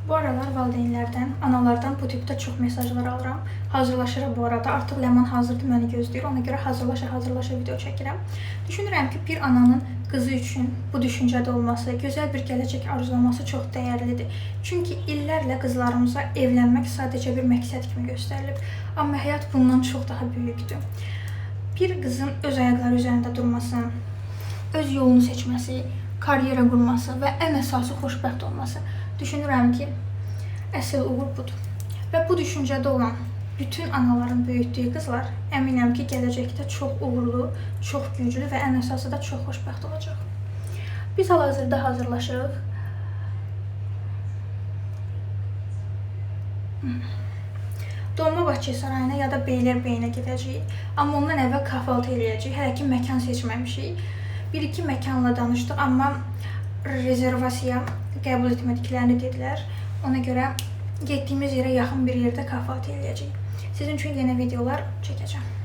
Bu aralar valideynlərdən, analardan bu tipdə çox mesajlar alıram. Hazırlaşıram bu arada. Artıq Ləman hazırdır, məni gözləyir. Ona görə hazırlaşa video çəkirəm. Düşünürəm ki, bir ananın qızı üçün bu düşüncədə olması, gözəl bir gələcək arzulaması çox dəyərlidir. Çünki illərlə qızlarımıza evlənmək sadəcə bir məqsəd kimi göstərilib. Amma həyat bundan çox daha böyükdür. Bir qızın öz ayaqları üzərində durması, öz yolunu seçməsi, karyera qurması və ən əsası xoşbəxt olması. Düşünürəm ki, əsl uğur budur. Və bu düşüncədə olan bütün anaların böyütdüyü qızlar əminəm ki, gələcəkdə çox uğurlu, çox güclü və ən əsası da çox xoşbəxt olacaq. Biz hal-hazırda hazırlaşırıq. Doğma Bakı sarayına ya da Beylərbəyinə gedəcəyik. Amma ondan əvvəl kahvaltı eləyəcəyik. Hələ ki, məkan seçməmişik. Bir-iki məkanla danışdıq, amma rezervasiya qəbul etmədiklərini dedilər. Ona görə getdiyimiz yerə yaxın bir yerdə kahvaltı eləyəcəyik. Sizin üçün yeni videolar çəkəcəm.